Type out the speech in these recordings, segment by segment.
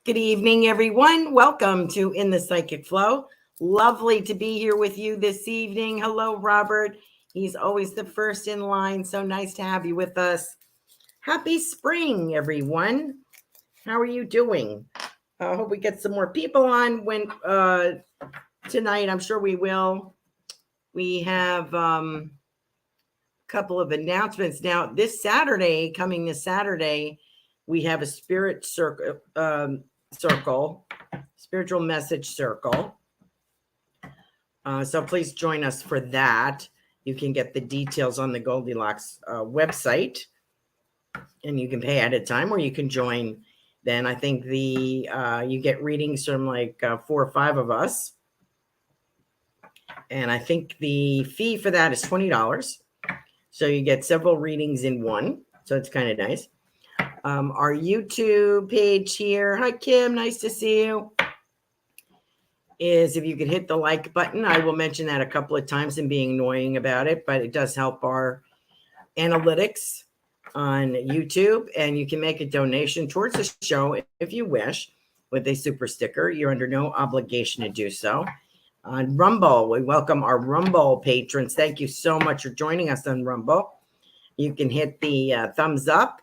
Good evening, everyone. Welcome to In the Psychic Flow. Lovely to be here with you this evening. Hello, Robert. He's always the first in line. So nice to have you with us. Happy spring, everyone. How are you doing? I hope we get some more people on when tonight. I'm sure we will. We have a couple of announcements now. This Saturday, we have a spirit circle. Spiritual message circle. So please join us for that. You can get the details on the Goldylocks website, and you can pay at a time, or you can join. Then I think you get readings from like 4 or 5 of us, and I think the fee for that is $20. So you get several readings in one. So it's kind of nice. Our YouTube page here. Hi, Kim. Nice to see you. Is if you could hit the like button. I will mention that a couple of times and being annoying about it, but it does help our analytics on YouTube. And you can make a donation towards the show if you wish with a super sticker. You're under no obligation to do so. On Rumble, we welcome our Rumble patrons. Thank you so much for joining us on Rumble. You can hit the thumbs up.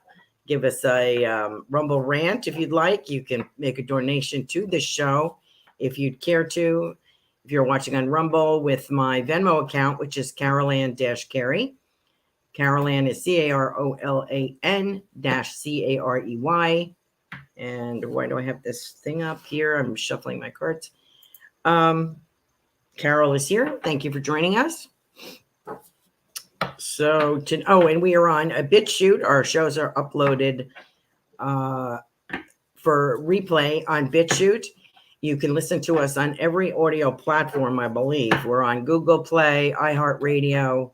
Give us a Rumble rant if you'd like. You can make a donation to the show if you'd care to. If you're watching on Rumble with my Venmo account, which is Carolan-Carey. Carolan is Carolan-Carey. And why do I have this thing up here? I'm shuffling my cards. Carol is here. Thank you for joining us. So, and we are on a BitChute. Our shows are uploaded for replay on BitChute. You can listen to us on every audio platform, I believe. We're on Google Play, iHeartRadio,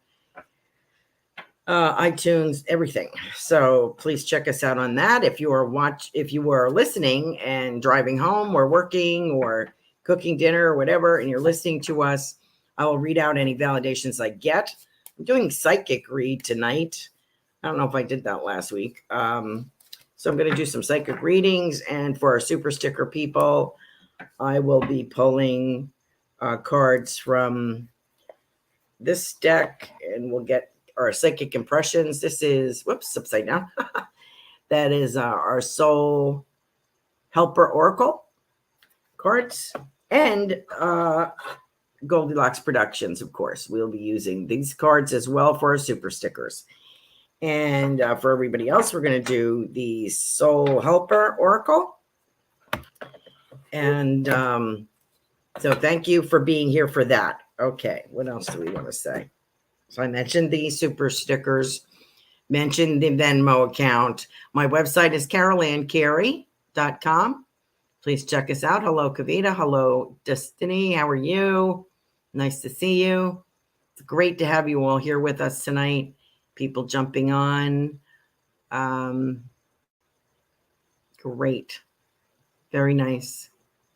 iTunes, everything. So please check us out on that. If you are listening and driving home or working or cooking dinner or whatever, and you're listening to us, I will read out any validations I get. I'm doing psychic read tonight. I don't know if I did that last week. So I'm going to do some psychic readings. And for our super sticker people, I will be pulling cards from this deck, and we'll get our psychic impressions. This is, upside down. That is our soul helper oracle cards, and Goldylocks Productions, of course. We'll be using these cards as well for our super stickers. And for everybody else, we're going to do the soul helper oracle. And so thank you for being here for that. Okay, what else do we want to say? So I mentioned the super stickers, mentioned the Venmo account. My website is carolancarey.com. Please check us out. Hello, Kavita. Hello, Destiny. How are you? Nice to see you. It's great to have you all here with us tonight. People jumping on. Great. Very nice.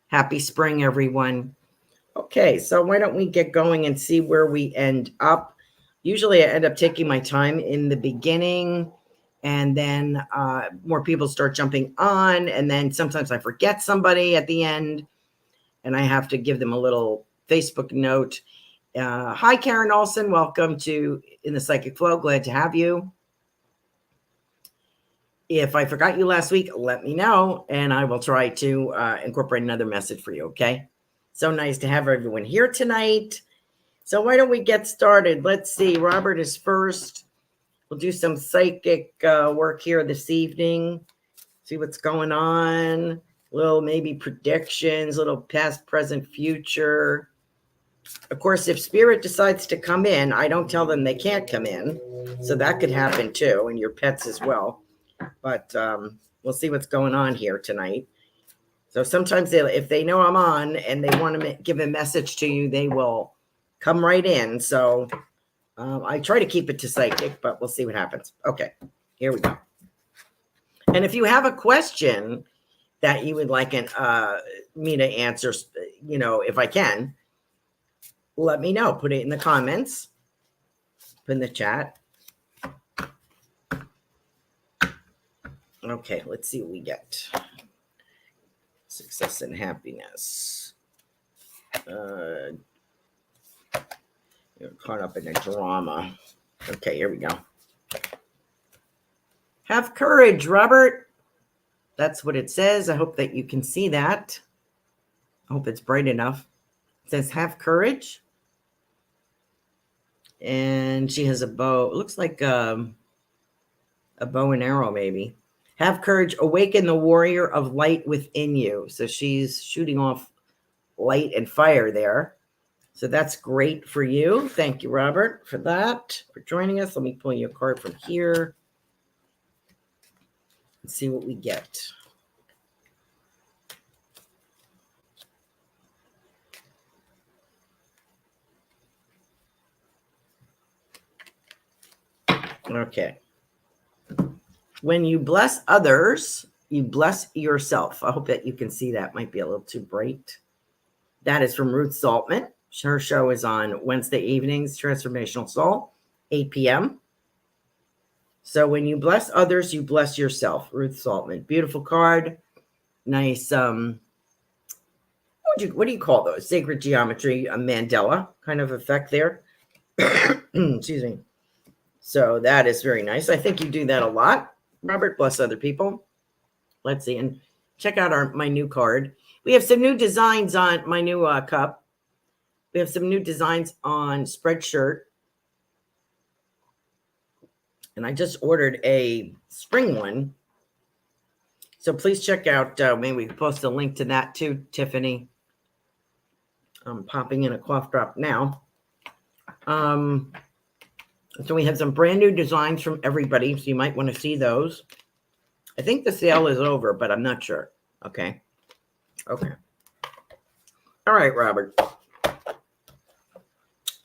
Happy spring, everyone. Okay, so why don't we get going and see where we end up? Usually I end up taking my time in the beginning, and then more people start jumping on, and then sometimes I forget somebody at the end, and I have to give them a little Facebook note. Hi, Karen Olson. Welcome to In the Psychic Flow. Glad to have you. If I forgot you last week, let me know, and I will try to incorporate another message for you, okay? So nice to have everyone here tonight. So why don't we get started? Let's see. Robert is first. We'll do some psychic work here this evening. See what's going on. Little maybe predictions, little past, present, future. Of course, if spirit decides to come in, I don't tell them they can't come in. So that could happen too, and your pets as well. But we'll see what's going on here tonight. So sometimes if they know I'm on and they want to give a message to you, they will come right in. So I try to keep it to psychic, but we'll see what happens. Okay, here we go. And if you have a question that you would like me to answer, if I can, let me know. Put it in the comments, put in the chat. Okay, let's see what we get. success and happiness. You're caught up in a drama. Okay, here we go. Have courage, Robert. That's what it says. I hope that you can see that. I hope it's bright enough. It says, have courage. And she has a bow. It looks like a bow and arrow, maybe. Have courage. Awaken the warrior of light within you. So she's shooting off light and fire there. So that's great for you. Thank you, Robert, for that, for joining us. Let me pull you a card from here. Let's see what we get. Okay. When you bless others, you bless yourself. I hope that you can see that. Might be a little too bright. That is from Ruth Saltman. Her show is on Wednesday evenings, Transformational Soul, 8 p.m. So when you bless others, you bless yourself. Ruth Saltman. Beautiful card. Nice. What do you call those? Sacred geometry, a Mandela kind of effect there. Excuse me. So that is very nice. I think you do that a lot, Robert. Bless other people. Let's see. And check out my new card. We have some new designs on my new cup. We have some new designs on Spreadshirt. And I just ordered a spring one. So please check out, maybe we can post a link to that too, Tiffany. I'm popping in a cough drop now. So we have some brand new designs from everybody. So you might want to see those. I think the sale is over, but I'm not sure. Okay. Okay. All right, Robert.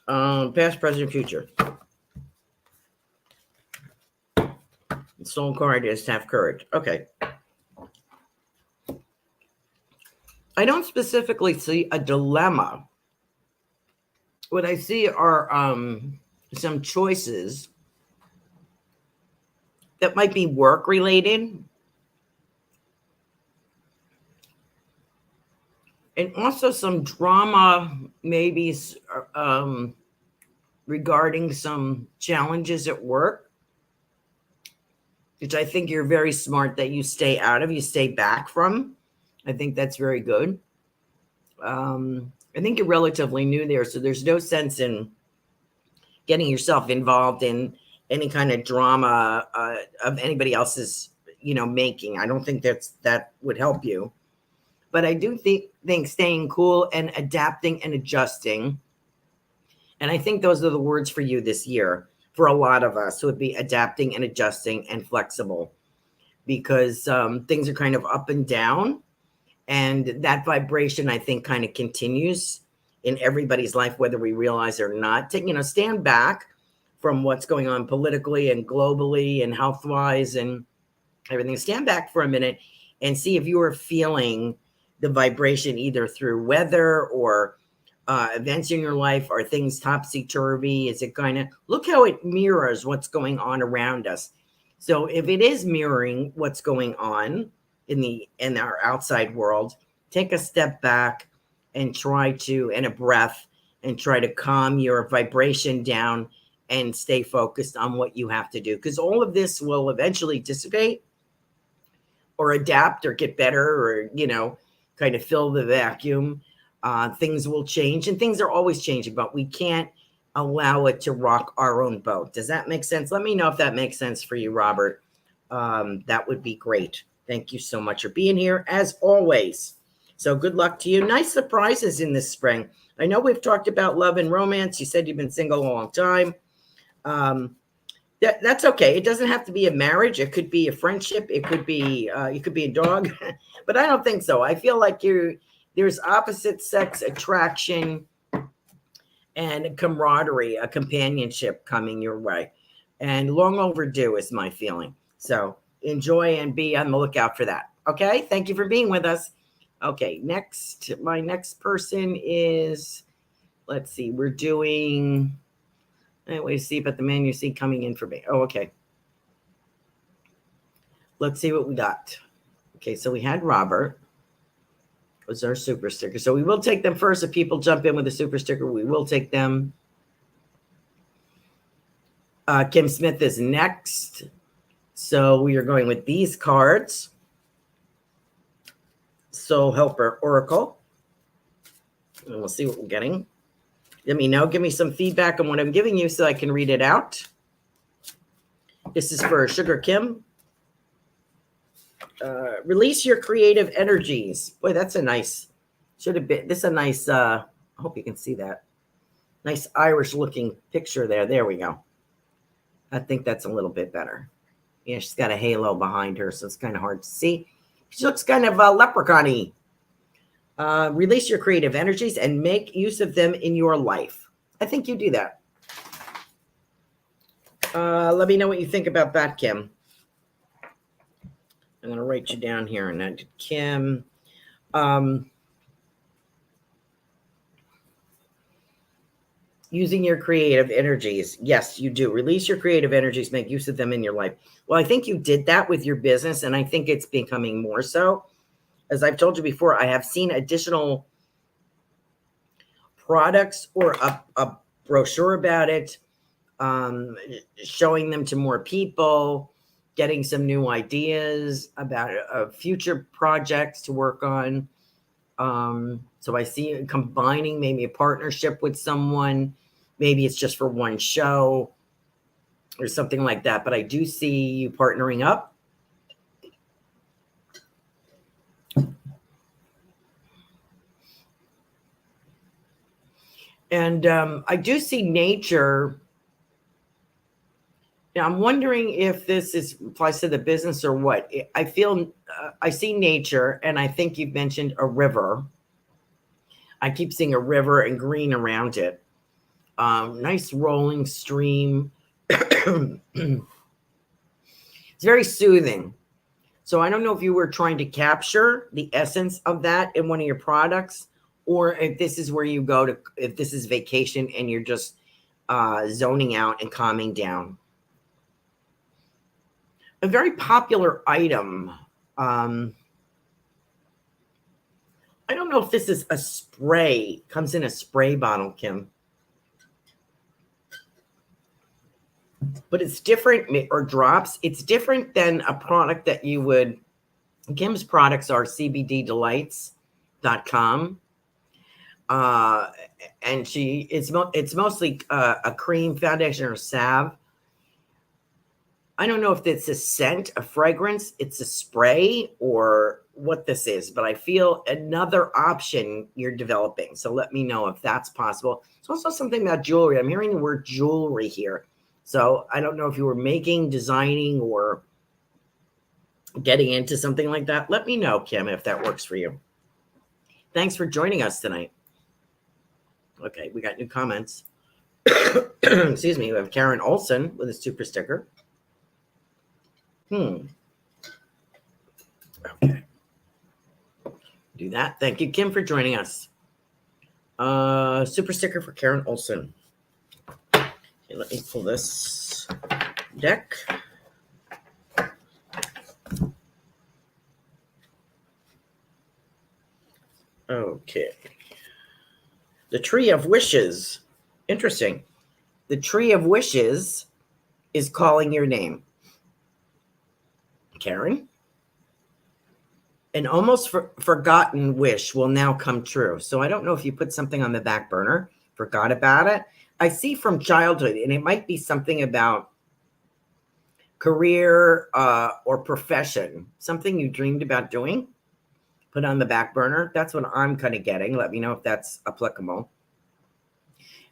Past, present, future. The soul card is to have courage. Okay. I don't specifically see a dilemma. What I see are some choices that might be work related. And also some drama, maybe regarding some challenges at work, which I think you're very smart that you stay out of, you stay back from. I think that's very good. I think you're relatively new there, so there's no sense in getting yourself involved in any kind of drama of anybody else's, making. I don't think that would help you. But I do think staying cool and adapting and adjusting. And I think those are the words for you this year. For a lot of us, would be adapting and adjusting and flexible, because things are kind of up and down. And that vibration, I think, kind of continues in everybody's life, whether we realize it or not. Stand back from what's going on politically and globally and health-wise and everything. Stand back for a minute and see if you are feeling the vibration either through weather or events in your life. Are things topsy-turvy? Is it kind of, look how it mirrors what's going on around us. So if it is mirroring what's going on in our outside world, take a step back and and a breath, and try to calm your vibration down and stay focused on what you have to do. Because all of this will eventually dissipate or adapt or get better or, kind of fill the vacuum. Things will change, and things are always changing, but we can't allow it to rock our own boat. Does that make sense? Let me know if that makes sense for you, Robert. That would be great. Thank you so much for being here, as always. So good luck to you. Nice surprises in this spring. I know we've talked about love and romance. You said you've been single a long time. That's okay. It doesn't have to be a marriage. It could be a friendship. It could be you could be a dog, but I don't think so. I feel like there's opposite sex attraction and camaraderie, a companionship coming your way, and long overdue is my feeling. So enjoy and be on the lookout for that. Okay. Thank you for being with us. Okay. My next person is, let's see, we're doing, wait to see about the man you see coming in for me. Oh, okay. Let's see what we got. Okay. So we had Robert. Those are super stickers. So we will take them first. If people jump in with a super sticker, we will take them. Kim Smith is next. So we are going with these cards. Soul Helper Oracle. And we'll see what we're getting. Let me know. Give me some feedback on what I'm giving you so I can read it out. This is for Sugar Kim. Release your creative energies. Boy, that's a nice, should have been, this is a nice, I hope you can see that. Nice Irish looking picture there. There we go. I think that's a little bit better. Yeah, she's got a halo behind her, so it's kind of hard to see. She looks kind of leprechaun-y. Release your creative energies and make use of them in your life. I think you do that. Let me know what you think about that, Kim. I'm going to write you down here. And Kim, using your creative energies. Yes, you do. Release your creative energies, make use of them in your life. Well, I think you did that with your business, and I think it's becoming more so. As I've told you before, I have seen additional products or a brochure about it, showing them to more people, getting some new ideas about future projects to work on. So I see you combining maybe a partnership with someone. Maybe it's just for one show or something like that. But I do see you partnering up. And I do see nature. Now, I'm wondering if this applies to the business or what. I feel I see nature, and I think you've mentioned a river. I keep seeing a river and green around it. Nice rolling stream. It's very soothing. So I don't know if you were trying to capture the essence of that in one of your products, or if this is where you go to, if this is vacation and you're just zoning out and calming down. A very popular item. I don't know if this is a spray. Comes in a spray bottle, Kim. But it's different, or drops. It's different than a product that you would. Kim's products are cbddelights.com. And it's mostly a cream, foundation, or salve. I don't know if it's a scent, a fragrance, it's a spray, or what this is, but I feel another option you're developing. So let me know if that's possible. It's also something about jewelry. I'm hearing the word jewelry here. So I don't know if you were making, designing, or getting into something like that. Let me know, Kim, if that works for you. Thanks for joining us tonight. Okay, we got new comments. Excuse me. We have Karen Olson with a super sticker. Okay. Do that. Thank you, Kim, for joining us. Super sticker for Karen Olson. Okay, let me pull this deck. Okay. The Tree of Wishes. Interesting. The Tree of Wishes is calling your name. Karen? An almost forgotten wish will now come true. So I don't know if you put something on the back burner, forgot about it. I see from childhood, and it might be something about career or profession, something you dreamed about doing, put on the back burner. That's what I'm kind of getting. Let me know if that's applicable.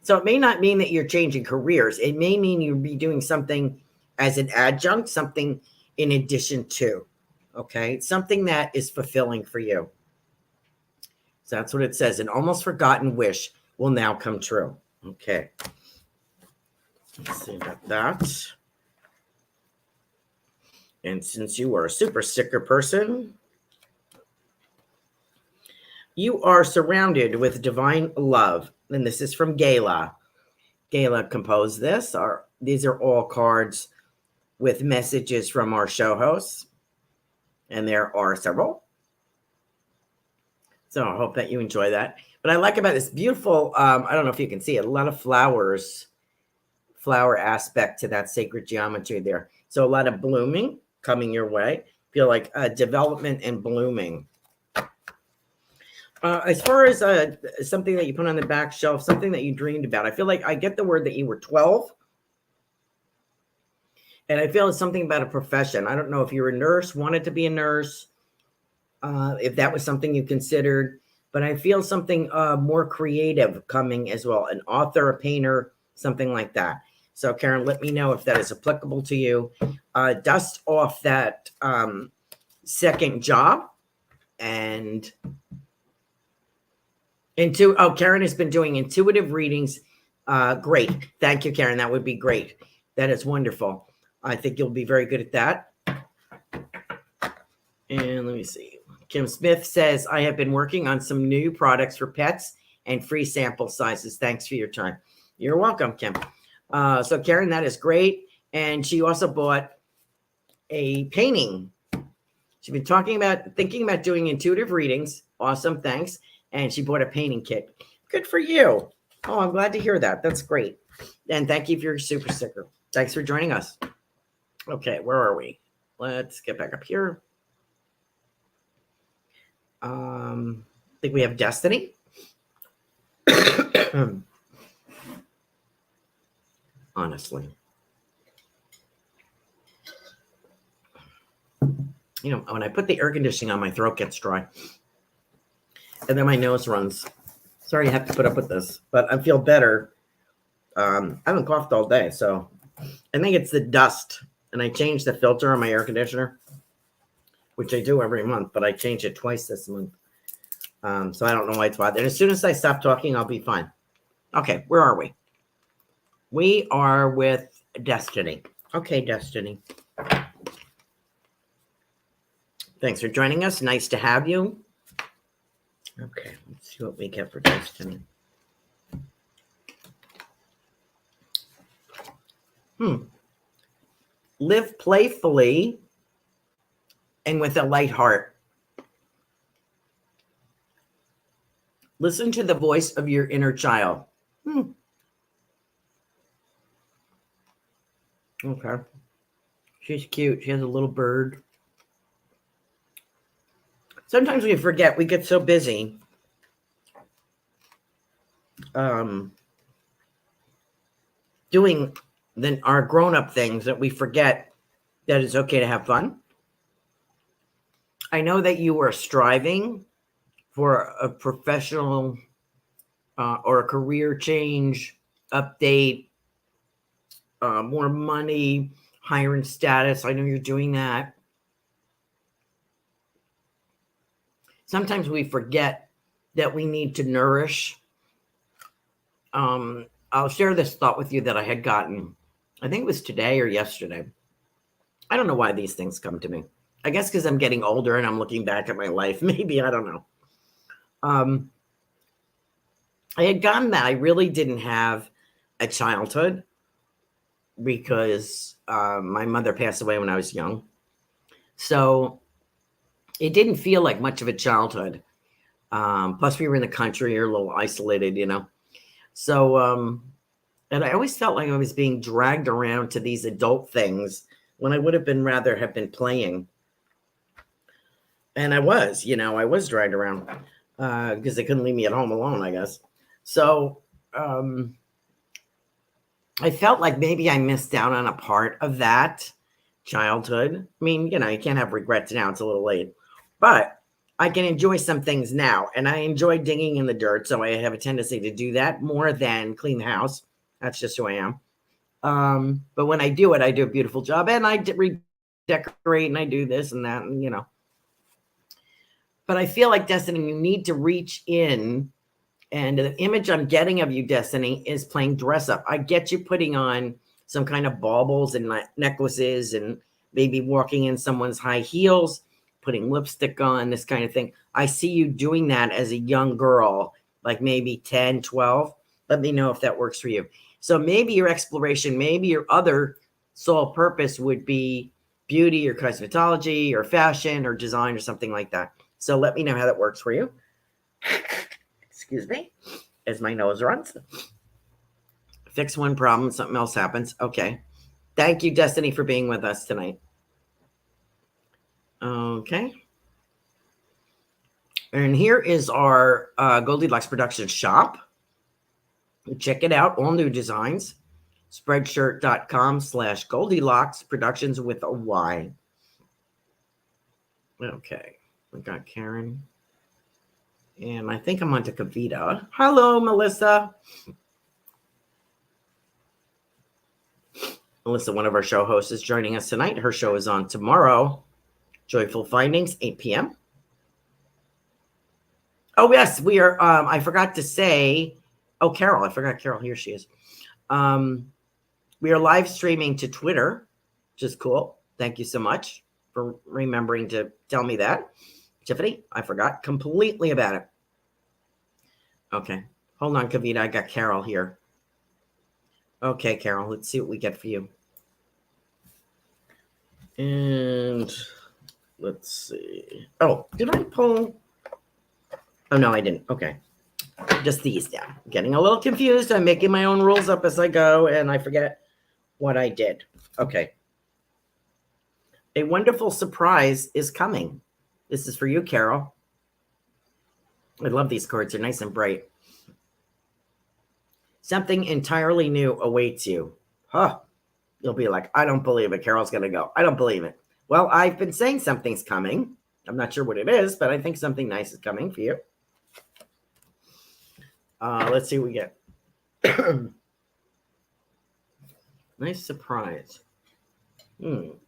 So it may not mean that you're changing careers. It may mean you'll be doing something as an adjunct, something in addition to, okay? Something that is fulfilling for you. So that's what it says. An almost forgotten wish will now come true. Okay. Let's see about that. And since you are a super sticker person, you are surrounded with divine love. And this is from Gala. Gala composed this. These are all cards with messages from our show hosts. And there are several. So I hope that you enjoy that. But I like about this beautiful, I don't know if you can see it, a lot of flowers, flower aspect to that sacred geometry there. So a lot of blooming coming your way. Feel like development and blooming. As far as something that you put on the back shelf, something that you dreamed about, I feel like I get the word that you were 12. And I feel it's something about a profession. I don't know if you're a nurse, wanted to be a nurse, if that was something you considered, but I feel something more creative coming as well. An author, a painter, something like that. So Karen, let me know if that is applicable to you. Dust off that second job and Karen has been doing intuitive readings. Great. Thank you, Karen. That would be great. That is wonderful. I think you'll be very good at that. And let me see. Kim Smith says, I have been working on some new products for pets and free sample sizes. Thanks for your time. You're welcome, Kim. So Karen, that is great. And she also bought a painting. She's been thinking about doing intuitive readings. Awesome. Thanks. And she bought a painting kit. Good for you. Oh, I'm glad to hear that. That's great. And thank you for your super sticker. Thanks for joining us. Okay, where are we? Let's get back up here. I think we have Destiny. Honestly. You know, when I put the air conditioning on, my throat gets dry. And then my nose runs. Sorry, I have to put up with this, but I feel better. I haven't coughed all day, so I think it's the dust. And I changed the filter on my air conditioner, which I do every month, but I change it twice this month. So I don't know why it's bothering. As soon as I stop talking, I'll be fine. Okay, where are we? We are with Destiny. Okay, Destiny. Thanks for joining us. Nice to have you. Okay, let's see what we get for Destiny. Live playfully and with a light heart. Listen to the voice of your inner child. Okay. She's cute. She has a little bird. Sometimes we forget. We get so busy. Doing our grown-up things that we forget that it's okay to have fun. I know that you are striving for a professional or a career change, update, more money, higher in status. I know you're doing that. Sometimes we forget that we need to nourish. I'll share this thought with you that I had gotten. I think it was today or yesterday. I don't know why these things come to me. I guess because I'm getting older and I'm looking back at my life. Maybe, I don't know. I had gotten that I really didn't have a childhood because my mother passed away when I was young. So it didn't feel like much of a childhood. Plus we were in the country, you're a little isolated, you know. So, and I always felt like I was being dragged around to these adult things when I would have been rather have been playing. And I was, you know, I was dragged around because they couldn't leave me at home alone, I guess. So I felt like maybe I missed out on a part of that childhood. I mean, you know, you can't have regrets now. It's a little late. But I can enjoy some things now. And I enjoy digging in the dirt. So I have a tendency to do that more than clean the house. That's just who I am. But when I do it, I do a beautiful job. And I redecorate and I do this and that, and, you know. But I feel like, Destiny, you need to reach in. And the image I'm getting of you, Destiny, is playing dress up. I get you putting on some kind of baubles and necklaces and maybe walking in someone's high heels, putting lipstick on, this kind of thing. I see you doing that as a young girl, like maybe 10, 12. Let me know if that works for you. So maybe your exploration, maybe your other sole purpose would be beauty or cosmetology or fashion or design or something like that. So let me know how that works for you. Excuse me, as my nose runs. Fix one problem, something else happens. Okay. Thank you, Destiny, for being with us tonight. Okay. And here is our Goldylocks Productions shop. Check it out. All new designs. Spreadshirt.com/Goldylocks Productions with a Y. Okay. We got Karen. And I think I'm on to Kavita. Hello, Melissa. Melissa, one of our show hosts, is joining us tonight. Her show is on tomorrow. Joyful Findings, 8 p.m. Oh, yes, we are. I forgot to say. Oh, Carol. I forgot Carol. Here she is. We are live streaming to Twitter, which is cool. Thank you so much for remembering to tell me that. Tiffany, I forgot completely about it. Okay. Hold on, Kavita. I got Carol here. Okay, Carol. Let's see what we get for you. And let's see. Oh, did I pull? Oh, no, I didn't. Okay. Just these down. Getting a little confused. I'm making my own rules up as I go, and I forget what I did. Okay. A wonderful surprise is coming. This is for you, Carol. I love these cards. They're nice and bright. Something entirely new awaits you. Huh. You'll be like, I don't believe it. Carol's going to go. I don't believe it. Well, I've been saying something's coming. I'm not sure what it is, but I think something nice is coming for you. Let's see what we get. Nice surprise. We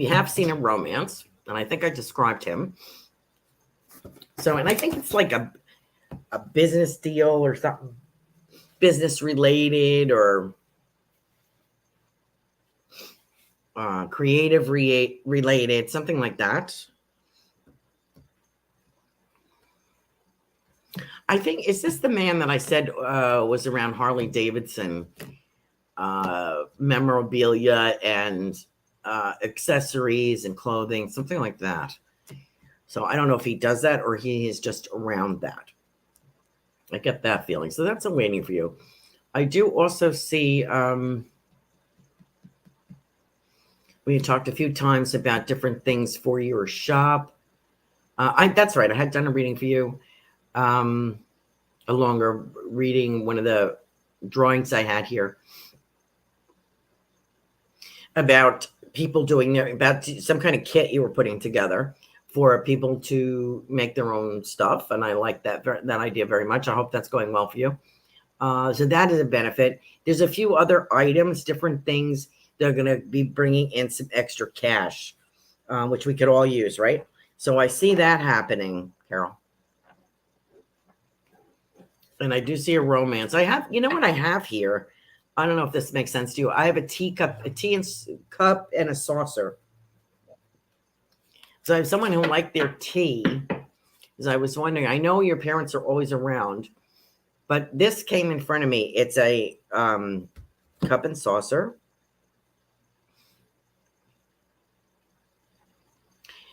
have seen a romance, and I think I described him. So, and I think it's like a business deal or something, business related or creative related, something like that. I think, is this the man that I said was around Harley Davidson memorabilia and accessories and clothing, something like that. So I don't know if he does that or he is just around that. I get that feeling. So that's a waiting for you. I do also see, we talked a few times about different things for your shop. That's right. I had done a reading for you. A longer reading, one of the drawings I had here about people doing about some kind of kit you were putting together for people to make their own stuff. And I like that idea very much. I hope that's going well for you. So that is a benefit. There's a few other items, different things that are going to be bringing in some extra cash, which we could all use, right? So I see that happening, Carol. And I do see a romance. I have, you know what I have here? I don't know if this makes sense to you. I have a teacup, a tea and cup and a saucer. So I have someone who liked their tea. Because I was wondering, I know your parents are always around, but this came in front of me. It's a cup and saucer.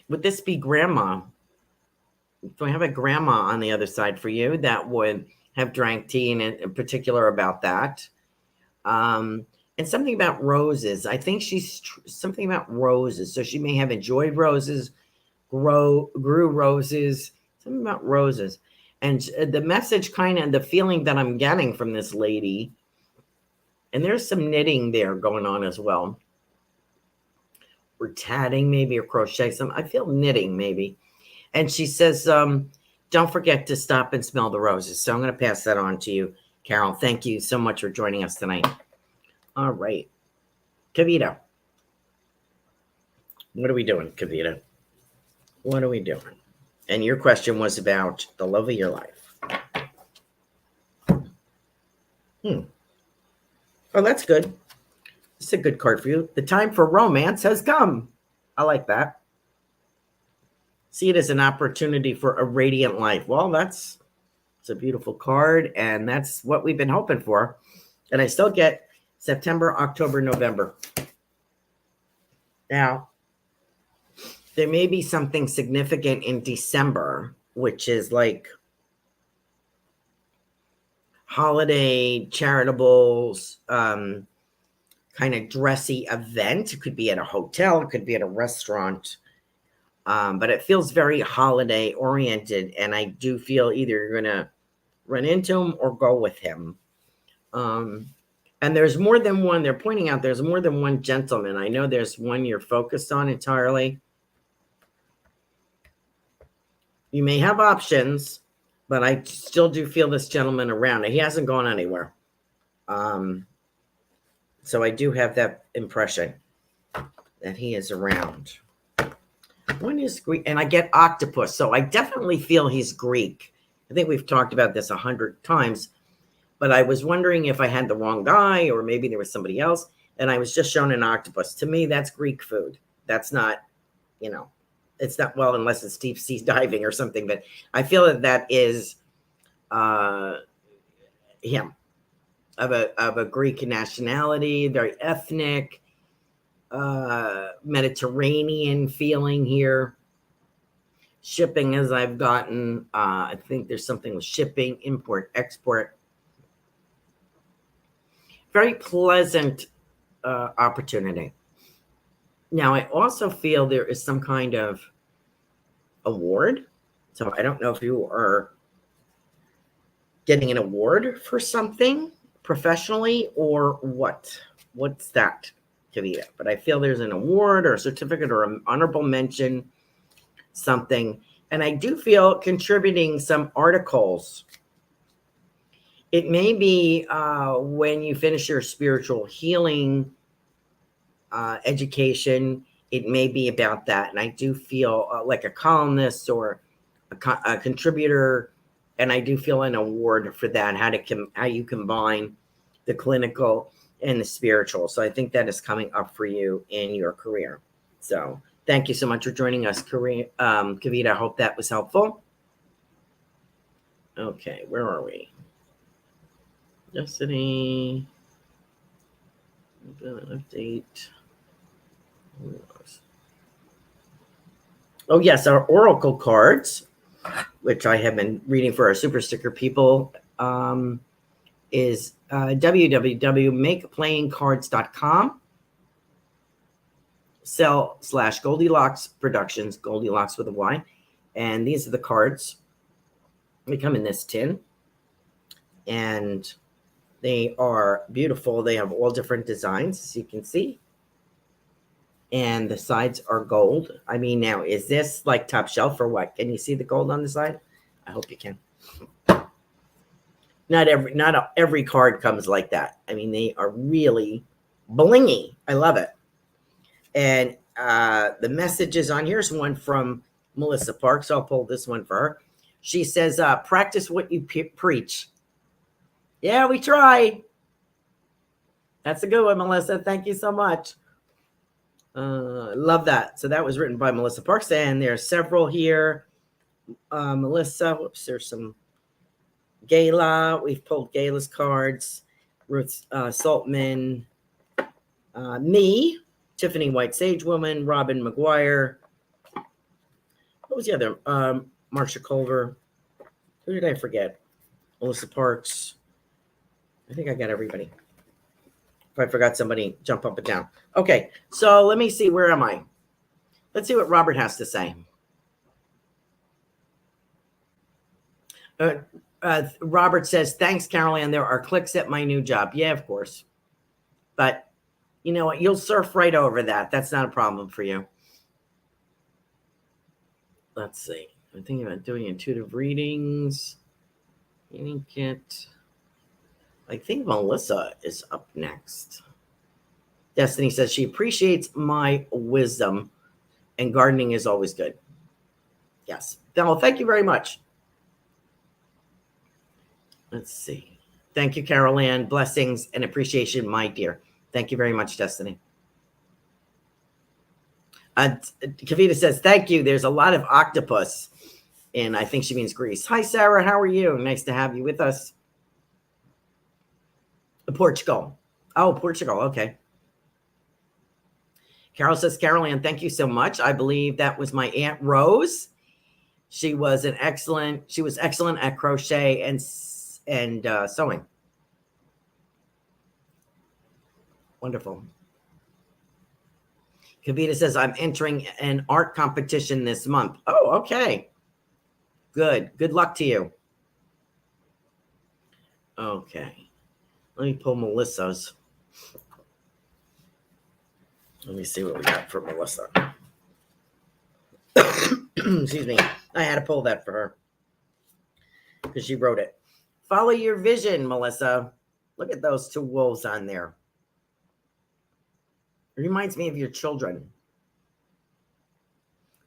Would this be grandma? Do I have a grandma on the other side for you that would have drank tea and in particular about that? And something about roses. I think she's something about roses. So she may have enjoyed roses, grew roses, something about roses. And the message kind of, the feeling that I'm getting from this lady, and there's some knitting there going on as well. Or tatting maybe, or crochet. I feel knitting maybe. And she says, don't forget to stop and smell the roses. So I'm going to pass that on to you, Carol. Thank you so much for joining us tonight. All right. Kavita. What are we doing, Kavita? What are we doing? And your question was about the love of your life. Oh, that's good. It's a good card for you. The time for romance has come. I like that. See it as an opportunity for a radiant life. Well, it's a beautiful card, and that's what we've been hoping for. And I still get September, October, November. Now, there may be something significant in December, which is like holiday, charitable, kind of dressy event. It could be at a hotel, it could be at a restaurant, but it feels very holiday oriented. And I do feel either you're going to run into him or go with him. And there's more than one. They're pointing out there's more than one gentleman. I know there's one you're focused on entirely. You may have options, but I still do feel this gentleman around. He hasn't gone anywhere. So I do have that impression that he is around. When is Greek? And I get octopus. So I definitely feel he's Greek. I think we've talked about this 100 times, but I was wondering if I had the wrong guy or maybe there was somebody else. And I was just shown an octopus. To me, that's Greek food. That's not, it's not, well, unless it's deep sea diving or something, but I feel that that is him, of a Greek nationality, very ethnic, Mediterranean feeling here. Shipping, as I've gotten, I think there's something with shipping, import, export. Very pleasant opportunity. Now, I also feel there is some kind of award. So I don't know if you are getting an award for something professionally or what. What's that, Kavita? But I feel there's an award or a certificate or an honorable mention, something. And I do feel contributing some articles. It may be when you finish your spiritual healing education, it may be about that. And I do feel like a columnist or a contributor, and I do feel an award for that, how you combine the clinical and the spiritual. So I think that is coming up for you in your career. So thank you so much for joining us, Kavita. I hope that was helpful. Okay, where are we? Destiny. Update. Oh, yes, our oracle cards, which I have been reading for our super sticker people, is www.makeplayingcards.com /Goldylocks Productions, Goldylocks with a Y. And these are the cards. They come in this tin. And they are beautiful. They have all different designs, as you can see. And the sides are gold. I mean, now, is this like top shelf or what? Can you see the gold on the side? I hope you can. Not every card comes like that. I mean, they are really blingy. I love it. And the messages on here's one from Melissa Parks. I'll pull this one for her. She says, practice what you preach. Yeah, we try. That's a good one, Melissa. Thank you so much. Love that. So that was written by Melissa Parks, and there are several here. Melissa, whoops, there's some Gayla. We've pulled Gayla's cards. Ruth Saltman, me, Tiffany White Sage Woman, Robin McGuire. What was the other? Marsha Culver. Who did I forget? Melissa Parks. I think I got everybody. If I forgot somebody, jump up and down. Okay, so let me see. Where am I? Let's see what Robert has to say. Robert says, thanks, Carolan. There are clicks at my new job. Yeah, of course. But you know what? You'll surf right over that. That's not a problem for you. Let's see. I'm thinking about doing intuitive readings. Healing kit. I think Melissa is up next. Destiny says she appreciates my wisdom and gardening is always good. Yes. Well, thank you very much. Let's see. Thank you, Carolan. Blessings and appreciation, my dear. Thank you very much, Destiny. Kavita says, thank you. There's a lot of octopus. And I think she means Greece. Hi, Sarah. How are you? Nice to have you with us. Portugal. Oh, Portugal. Okay. Carol says, Carolan, thank you so much. I believe that was my Aunt Rose. She was excellent at crochet and sewing. Wonderful. Kavita says, I'm entering an art competition this month. Oh, okay. Good. Good luck to you. Okay. Let me pull Melissa's. Let me see what we got for Melissa. Excuse me. I had to pull that for her because she wrote it. Follow your vision, Melissa. Look at those two wolves on there. It reminds me of your children.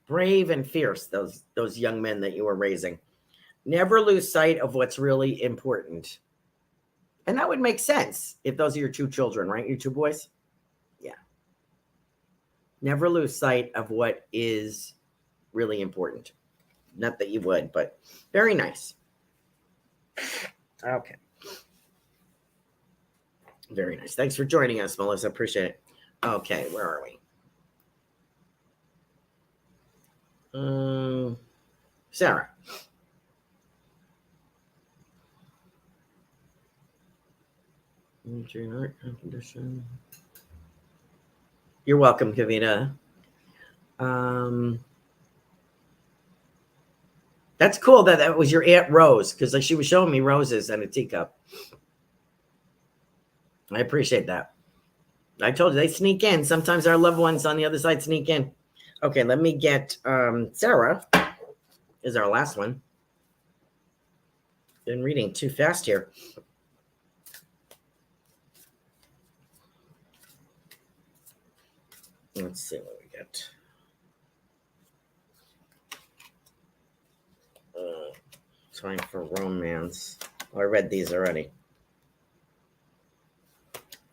Brave and fierce, those young men that you were raising. Never lose sight of what's really important. And that would make sense if those are your two children, right? Your two boys? Yeah. Never lose sight of what is really important. Not that you would, but very nice. Okay. Very nice. Thanks for joining us, Melissa. Appreciate it. Okay, where are we? Sarah. You're welcome, Kavita. That's cool that was your Aunt Rose, because she was showing me roses and a teacup. I appreciate that. I told you they sneak in. Sometimes our loved ones on the other side sneak in. Okay, let me get Sarah is our last one. Been reading too fast here. Let's see what we get. Time for romance. Oh, I read these already.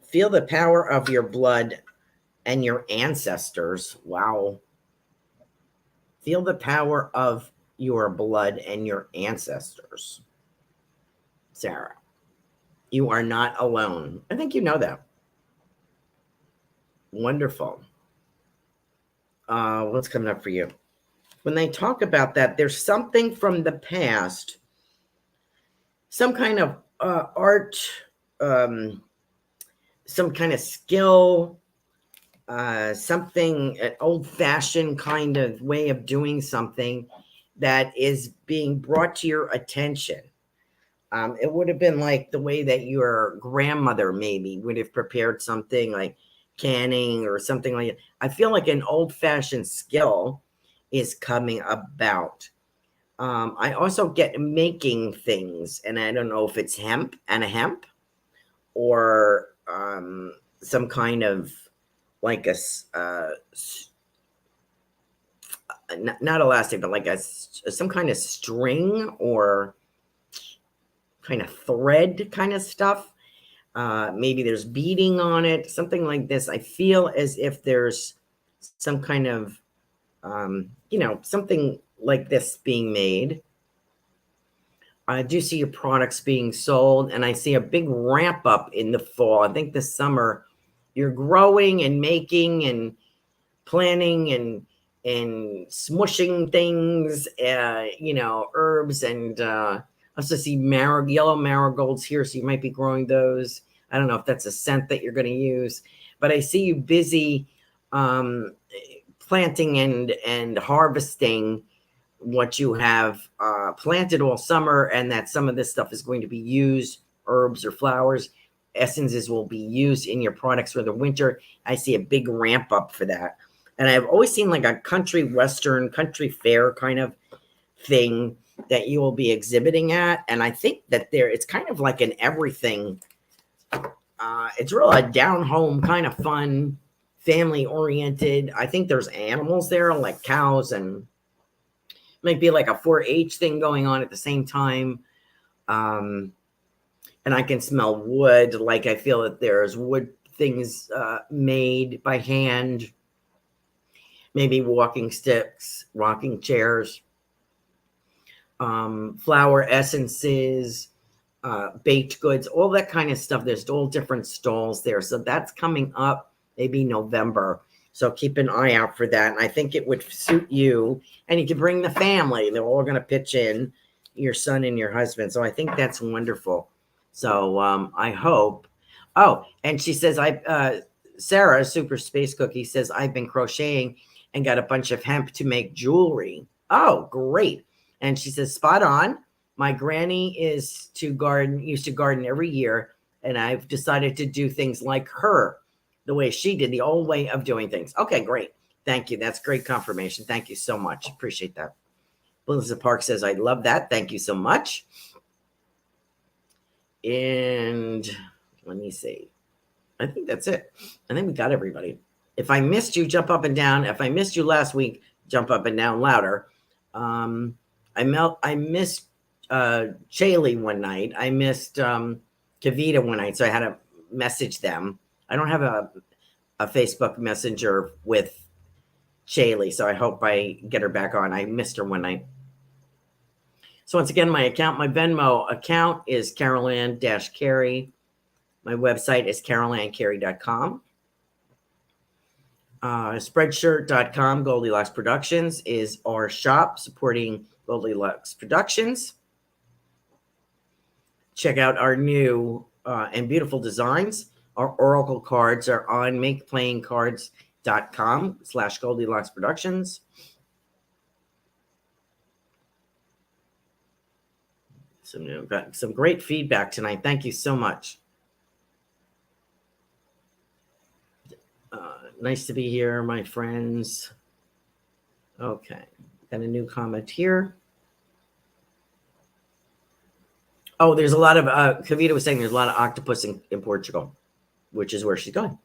Feel the power of your blood and your ancestors. Wow. Feel the power of your blood and your ancestors. Sarah, you are not alone. I think you know that. Wonderful. What's coming up for you? When they talk about that, there's something from the past, some kind of art, some kind of skill, something, an old-fashioned kind of way of doing something that is being brought to your attention. It would have been like the way that your grandmother maybe would have prepared something like canning or something like that. I feel like an old-fashioned skill is coming about. I also get making things, and I don't know if it's hemp or some kind of like a not elastic, but like some kind of string or kind of thread kind of stuff. Maybe there's beading on it, something like this. I feel as if there's some kind of something like this being made. I do see your products being sold, and I see a big ramp up in the fall. I think this summer you're growing and making and planning and smushing things, herbs, and I also see yellow marigolds here, so you might be growing those. I don't know if that's a scent that you're going to use, but I see you busy planting and harvesting what you have planted all summer, and that some of this stuff is going to be used, herbs or flowers, essences will be used in your products for the winter. I see a big ramp up for that. And I've always seen like a country fair kind of thing that you will be exhibiting at. And I think that it's kind of like an everything. It's really a down home kind of fun, family oriented. I think there's animals there like cows, and might be like a 4-H thing going on at the same time. And I can smell wood. Like I feel that there's wood things made by hand, maybe walking sticks, rocking chairs, flower essences, baked goods, all that kind of stuff. There's all different stalls there. So that's coming up maybe November. So keep an eye out for that. And I think it would suit you. And you can bring the family. They're all going to pitch in, your son and your husband. So I think that's wonderful. So I hope. Oh, and she says, Sarah, Super Space Cookie, says, I've been crocheting and got a bunch of hemp to make jewelry. Oh, great. And she says, spot on. My granny used to garden every year. And I've decided to do things like her, the way she did, the old way of doing things. Okay, great. Thank you. That's great confirmation. Thank you so much. Appreciate that. Melissa Park says, I love that. Thank you so much. And let me see. I think that's it. I think we got everybody. If I missed you, jump up and down. If I missed you last week, jump up and down louder. I missed Chaley one night. I missed Kavita one night, so I had to message them. I don't have a Facebook Messenger with Chaley, so I hope I get her back on. I missed her one night. So once again, my Venmo account is Carolan-Carey. My website is carolancarey.com. Spreadshirt.com, Goldylocks Productions, is our shop supporting Goldylocks Productions. Check out our new and beautiful designs. Our oracle cards are on makeplayingcards.com/Goldylocks Productions. Got some great feedback tonight. Thank you so much. Nice to be here, my friends. Okay, got a new comment here. Oh, there's a lot of, Kavita was saying there's a lot of octopus in Portugal, which is where she's going.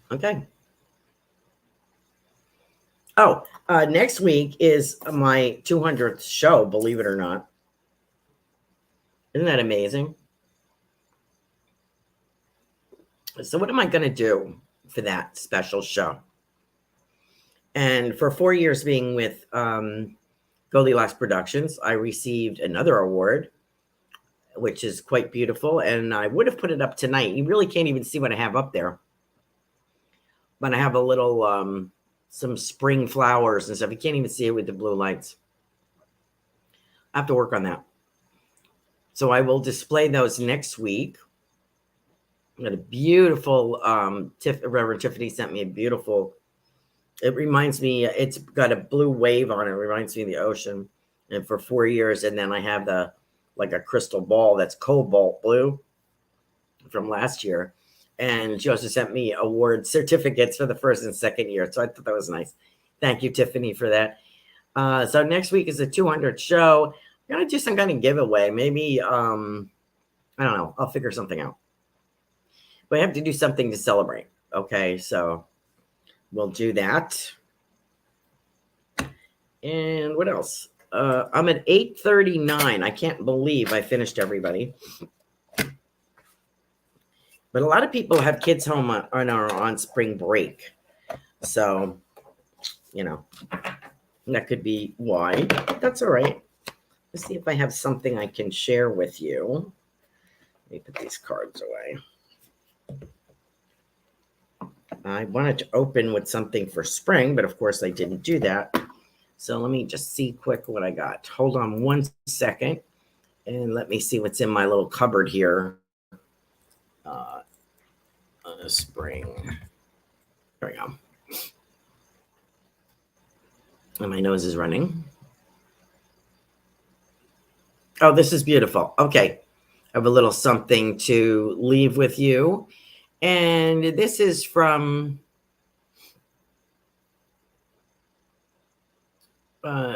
Okay. Oh, next week is my 200th show, believe it or not. Isn't that amazing? So what am I going to do for that special show? And for 4 years being with Goldylocks Productions, I received another award, which is quite beautiful. And I would have put it up tonight. You really can't even see what I have up there. But I have a little, some spring flowers and stuff. You can't even see it with the blue lights. I have to work on that. So I will display those next week. I got a beautiful, Reverend Tiffany sent me a beautiful, it reminds me, it's got a blue wave on it. It reminds me of the ocean. And for 4 years, and then I have like a crystal ball that's cobalt blue from last year. And she also sent me award certificates for the first and second year. So I thought that was nice. Thank you, Tiffany, for that. So next week is the 200th show. I'm going to do some kind of giveaway. Maybe, I don't know. I'll figure something out. But I have to do something to celebrate. Okay, so we'll do that. And what else? I'm at 8:39. I can't believe I finished everybody. But a lot of people have kids home on spring break. So, you know, that could be why. That's all right. Let's see if I have something I can share with you. Let me put these cards away. I wanted to open with something for spring, but of course I didn't do that. So let me just see quick what I got. Hold on one second. And let me see what's in my little cupboard here. Spring. There we go. And my nose is running. Oh, this is beautiful. Okay. I have a little something to leave with you. And this is from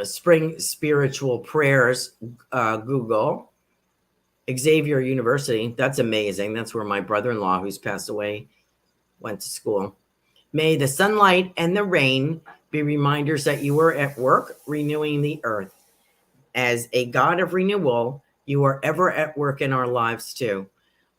Spring Spiritual Prayers, Google. Xavier University. That's amazing. That's where my brother-in-law, who's passed away, went to school. May the sunlight and the rain be reminders that you are at work renewing the earth. As a God of renewal, you are ever at work in our lives too.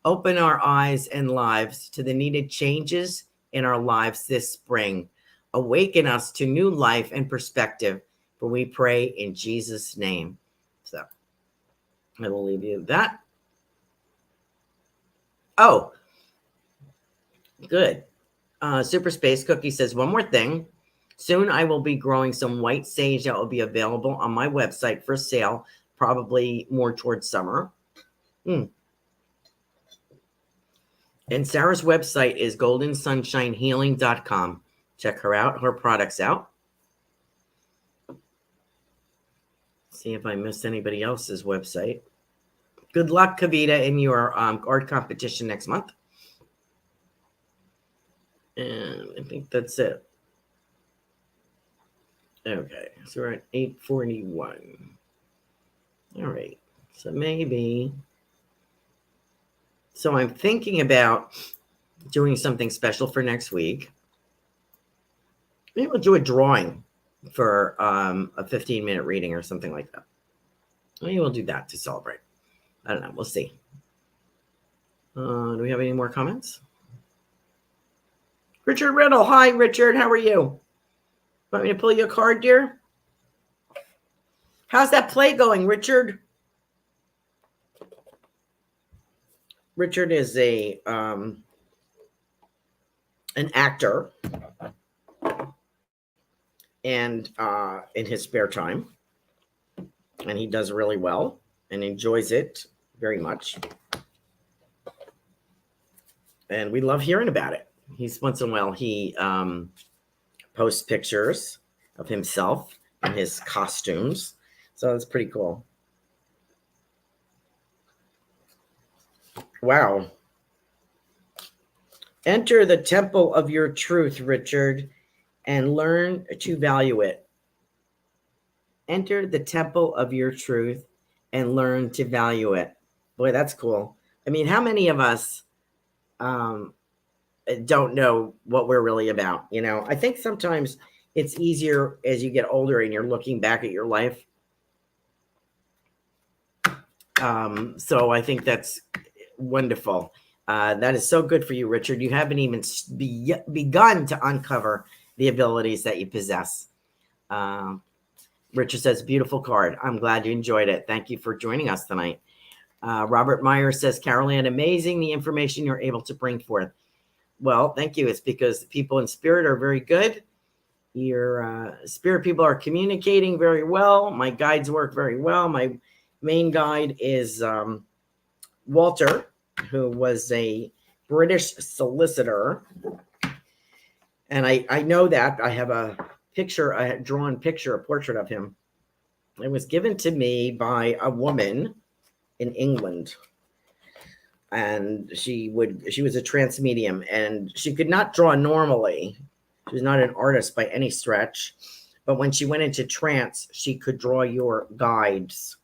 Open our eyes and lives to the needed changes in our lives this spring. Awaken us to new life and perspective, for we pray in Jesus' name. So I will leave you with that. Oh, Good. Super Space Cookie says, one more thing. Soon I will be growing some white sage that will be available on my website for sale, probably more towards summer. And Sarah's website is goldensunshinehealing.com. Check her out, her products out. See if I missed anybody else's website. Good luck, Kavita, in your art competition next month. And I think that's it. Okay, so we're at 8:41. All right, so maybe. So I'm thinking about doing something special for next week. Maybe we'll do a drawing for a 15-minute reading or something like that. Maybe we'll do that to celebrate. I don't know. We'll see. Do we have any more comments? Richard Riddle. Hi, Richard. How are you? Want me to pull you a card, dear? How's that play going, Richard? Richard is an actor, and in his spare time, and he does really well and enjoys it very much. And we love hearing about it. He's once in a while he posts pictures of himself and his costumes. So it's pretty cool. Wow. Enter the temple of your truth, Richard, and learn to value it. Enter the temple of your truth and learn to value it. Boy, that's cool. I mean, how many of us don't know what we're really about? You know, I think sometimes it's easier as you get older and you're looking back at your life. So I think that's wonderful. That is so good for you, Richard. You haven't even begun to uncover the abilities that you possess. Richard says, beautiful card. I'm glad you enjoyed it. Thank you for joining us tonight. Robert Meyer says, Carolan, amazing the information you're able to bring forth. Well, thank you. It's because the people in spirit are very good. Your spirit people are communicating very well. My guides work very well. My main guide is Walter, who was a British solicitor. And I know that. I have a picture, a drawn picture, a portrait of him. It was given to me by a woman in England. And she was a trance medium, and she could not draw normally. She was not an artist by any stretch. But when she went into trance, she could draw your guides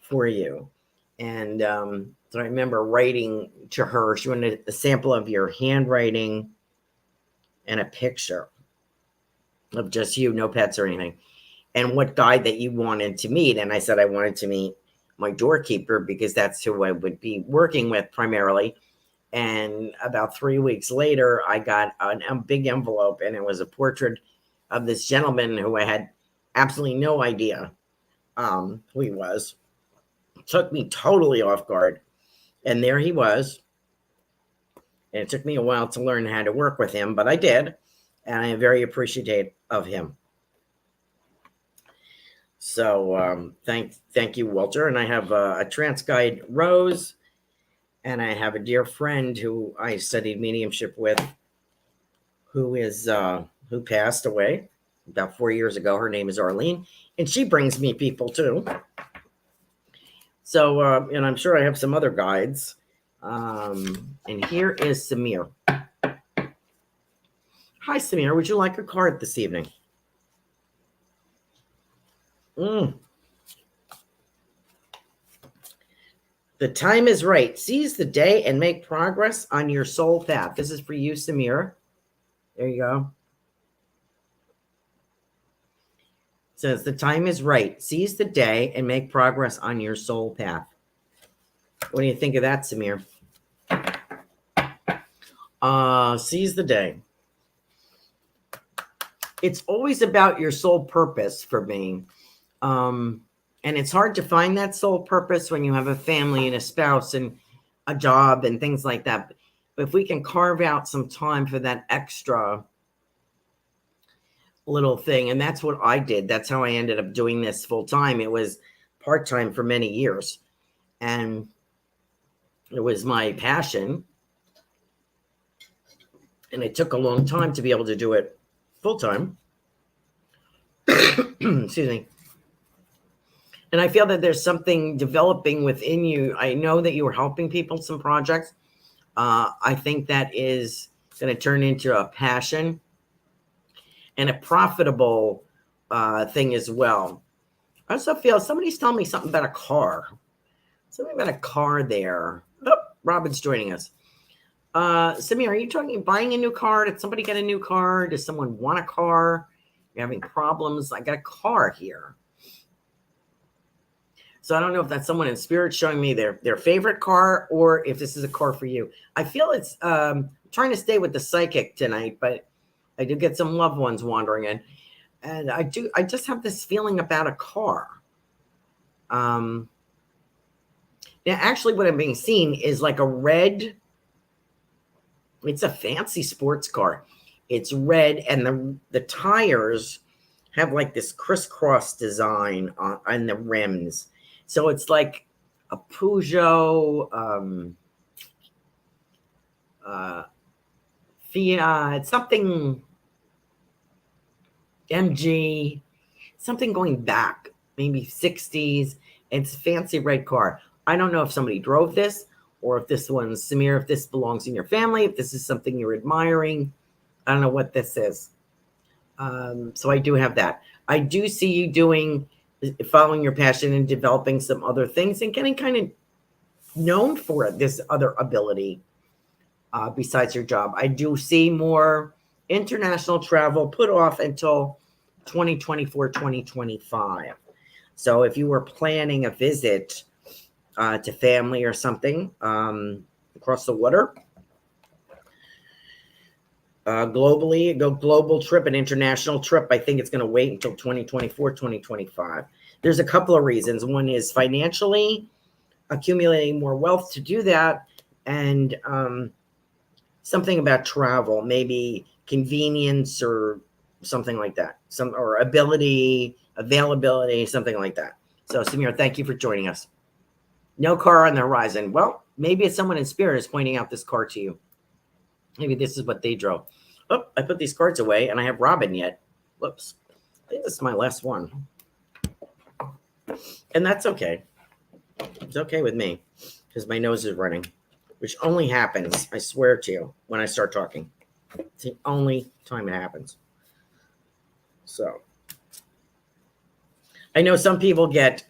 for you. And so I remember writing to her. She wanted a sample of your handwriting and a picture of just you, no pets or anything, and what guide that you wanted to meet. And I said I wanted to meet my doorkeeper because that's who I would be working with primarily. And about 3 weeks later, I got a big envelope, and it was a portrait of this gentleman who I had absolutely no idea who he was. It took me totally off guard. And there he was. And it took me a while to learn how to work with him, but I did. And I am very appreciative of him. So thank you, Walter. And I have a trance guide, Rose. And I have a dear friend who I studied mediumship with, who passed away about 4 years ago. Her name is Arlene. And she brings me people too. So, and I'm sure I have some other guides. And here is Samir. Hi, Samir. Would you like a card this evening? The time is right. Seize the day and make progress on your soul path. This is for you, Samir. There you go. It says the time is right. Seize the day and make progress on your soul path. What do you think of that, Samir? Seize the day. It's always about your soul purpose for me. And it's hard to find that soul purpose when you have a family and a spouse and a job and things like that. if we can carve out some time for that extra little thing, and that's what I did. That's how I ended up doing this full time. It was part-time for many years, and it was my passion, and it took a long time to be able to do it full-time. Excuse me. And I feel that there's something developing within you. I know that you were helping people, some projects. I think that is going to turn into a passion and a profitable thing as well. I also feel somebody's telling me something about a car. Something about a car there. Oh, Robin's joining us. Samir, are you buying a new car? Did somebody get a new car? Does someone want a car? You're having problems? I got a car here. So I don't know if that's someone in spirit showing me their favorite car, or if this is a car for you. I feel it's trying to stay with the psychic tonight, but I do get some loved ones wandering in. And I just have this feeling about a car. Now, actually what I'm being seen is like a red, it's a fancy sports car. It's red, and the tires have like this crisscross design on the rims. So it's like a Peugeot, Fiat, something, MG, something going back, maybe 60s. It's a fancy red car. I don't know if somebody drove this, or if this one's Samir, if this belongs in your family, if this is something you're admiring. I don't know what this is. So I do have that. I do see you following your passion and developing some other things and getting kind of known for this other ability besides your job. I do see more international travel put off until 2024, 2025. So if you were planning a visit to family or something across the water, globally, a global trip, an international trip, I think it's going to wait until 2024, 2025. There's a couple of reasons. One is financially, accumulating more wealth to do that, and something about travel, maybe convenience or something like that, or availability, something like that. So Samir, thank you for joining us. No car on the horizon. Well, maybe it's someone in spirit is pointing out this car to you. Maybe this is what they drove. Oh, I put these cards away and I have Robin yet. Whoops. I think this is my last one. And that's okay. It's okay with me because my nose is running, which only happens, I swear to you, when I start talking. It's the only time it happens. So I know some people get,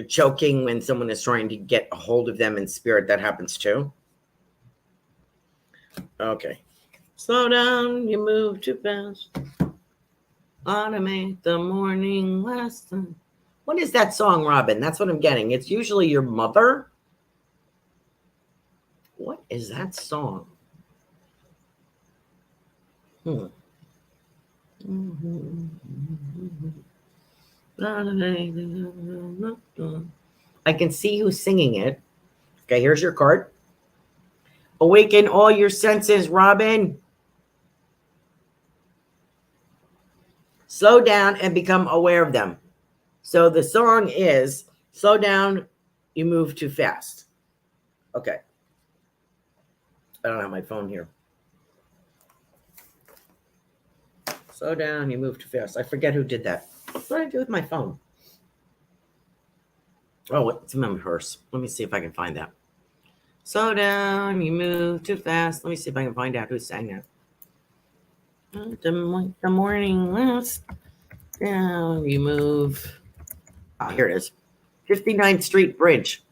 choking when someone is trying to get a hold of them in spirit. That happens too. Okay. Slow down, you move too fast. Automate the morning last time. What is that song, Robin? That's what I'm getting. It's usually your mother. What is that song? I can see who's singing it. Okay, here's your card. Awaken all your senses, Robin. Slow down and become aware of them. So the song is, slow down, you move too fast. Okay. I don't have my phone here. Slow down, you move too fast. I forget who did that. What did I do with my phone? Oh, it's in my purse. Let me see if I can find that. Slow down, you move too fast. Let me see if I can find out who sang that. The morning last down, you move. Ah, here it is. 59th Street Bridge.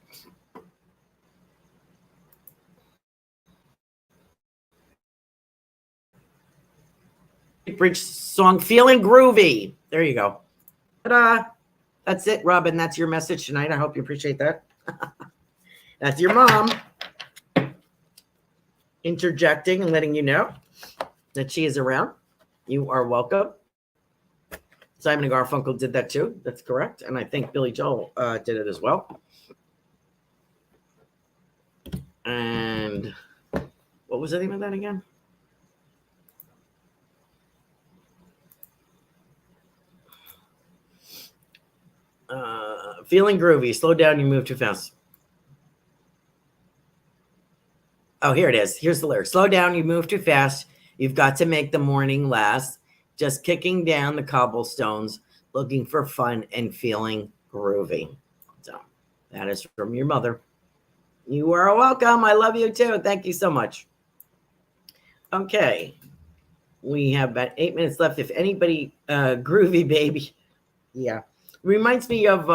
Bridge song, Feeling Groovy. There you go. Ta-da. That's it, Robin. That's your message tonight. I hope you appreciate that. That's your mom interjecting and letting you know that she is around. You are welcome. Simon and Garfunkel did that too. That's correct. And I think Billy Joel did it as well. And what was the name of that again? Feeling groovy. Slow down, you move too fast. Oh, here it is. Here's the lyric. Slow down, you move too fast. You've got to make the morning last. Just kicking down the cobblestones, looking for fun and feeling groovy. So that is from your mother. You are welcome. I love you too. Thank you so much. Okay. We have about 8 minutes left. If anybody, groovy baby. Yeah. Reminds me of,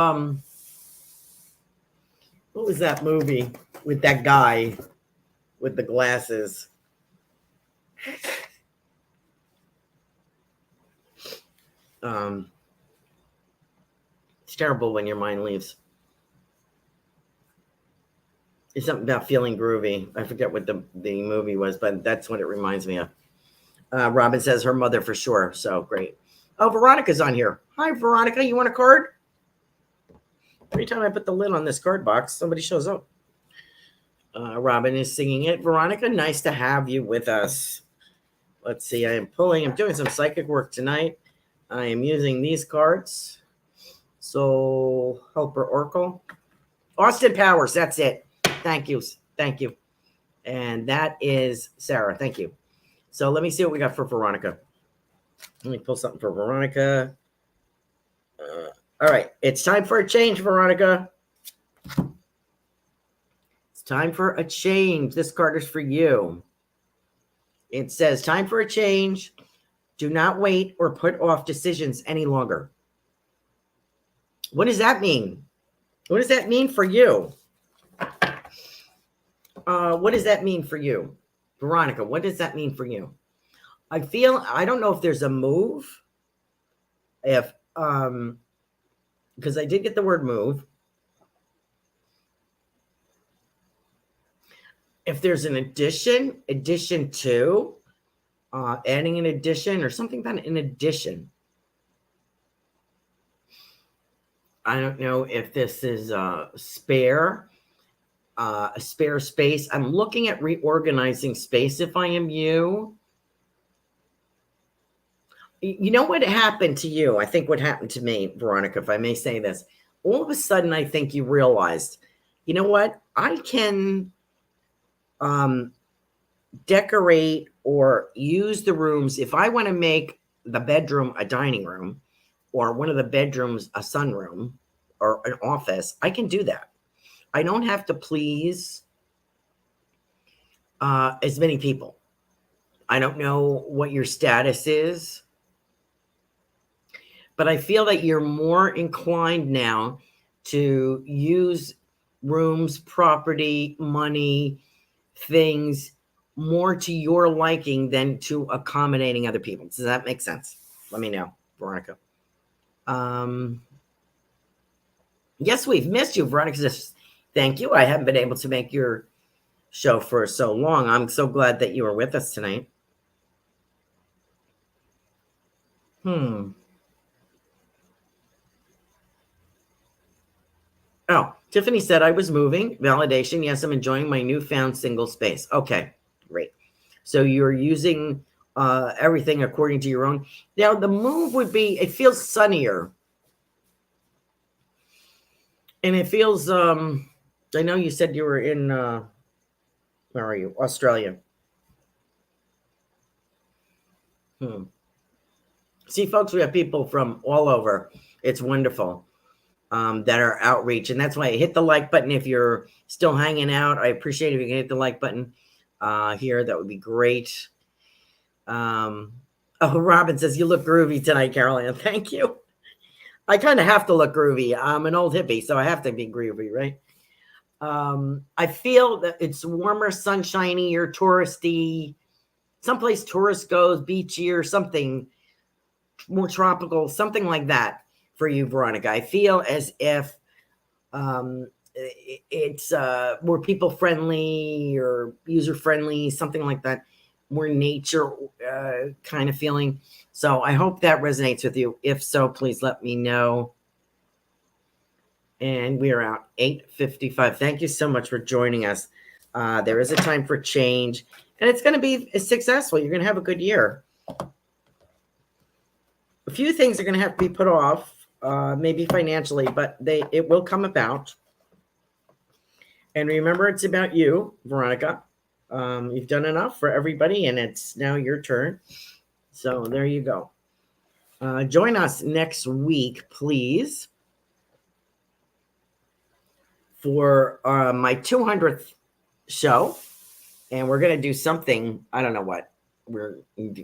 what was that movie with that guy with the glasses? It's terrible when your mind leaves. It's something about feeling groovy. I forget what the movie was, but that's what it reminds me of. Robin says her mother for sure. So great. Oh, Veronica's on here. Hi, Veronica. You want a card? Every time I put the lid on this card box, somebody shows up. Robin is singing it. Veronica, nice to have you with us. Let's see. I'm doing some psychic work tonight. I am using these cards. Soul Helper Oracle. Austin Powers. That's it. Thank you. Thank you. And that is Sarah. Thank you. So let me see what we got for Veronica. Let me pull something for Veronica. All right. It's time for a change, Veronica. It's time for a change. This card is for you. It says, time for a change. Do not wait or put off decisions any longer. What does that mean? What does that mean for you? What does that mean for you? Veronica, what does that mean for you? I don't know if there's a move. If, because I did get the word move. If there's an addition to, adding an addition or something about an addition. I don't know if this is a spare space. I'm looking at reorganizing space if I am you. You know what happened to you? I think what happened to me, Veronica, if I may say this, all of a sudden, I think you realized, you know what? I can decorate or use the rooms. If I want to make the bedroom a dining room or one of the bedrooms a sunroom or an office, I can do that. I don't have to please as many people. I don't know what your status is, but I feel that you're more inclined now to use rooms, property, money, things more to your liking than to accommodating other people. Does that make sense? Let me know, Veronica. Yes, we've missed you, Veronica says, thank you. I haven't been able to make your show for so long. I'm so glad that you were with us tonight. Oh, Tiffany said, I was moving. Validation. Yes, I'm enjoying my newfound single space. Okay, great. So you're using everything according to your own. Now, the move would be, it feels sunnier. And it feels, I know you said you were in, where are you? Australia. See, folks, we have people from all over. It's wonderful. That are outreach. And that's why I hit the like button. If you're still hanging out, I appreciate if you can hit the like button here. That would be great. Oh, Robin says, you look groovy tonight, Carolan. Thank you. I kind of have to look groovy. I'm an old hippie, so I have to be groovy, right? I feel that it's warmer, sunshiny, or touristy. Someplace tourist goes, beachy or something more tropical, something like that. For you, Veronica, I feel as if it's more people friendly or user friendly, something like that, more nature kind of feeling. So I hope that resonates with you. If so, please let me know. And we are out 8:55. Thank you so much for joining us. There is a time for change, and it's going to be successful. You're going to have a good year. A few things are going to have to be put off, maybe financially, but it will come about. And remember, it's about you, Veronica. You've done enough for everybody, and it's now your turn. So there you go. Join us next week, please, for my 200th show. And we're going to do something, I don't know what. We're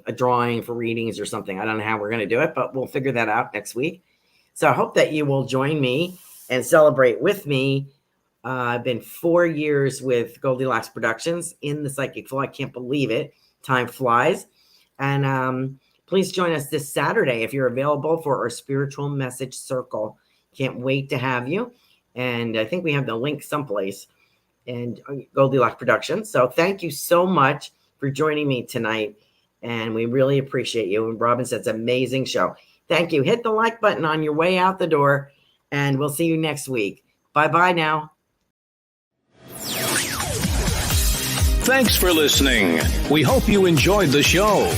a drawing for readings or something. I don't know how we're going to do it, but we'll figure that out next week. So I hope that you will join me and celebrate with me. I've been 4 years with Goldylocks Productions in the Psychic Flow. I can't believe it. Time flies. And please join us this Saturday if you're available for our Spiritual Message Circle. Can't wait to have you. And I think we have the link someplace in Goldylocks Productions. So thank you so much for joining me tonight. And we really appreciate you. And Robin said it's an amazing show. Thank you. Hit the like button on your way out the door. And we'll see you next week. Bye-bye now. Thanks for listening. We hope you enjoyed the show.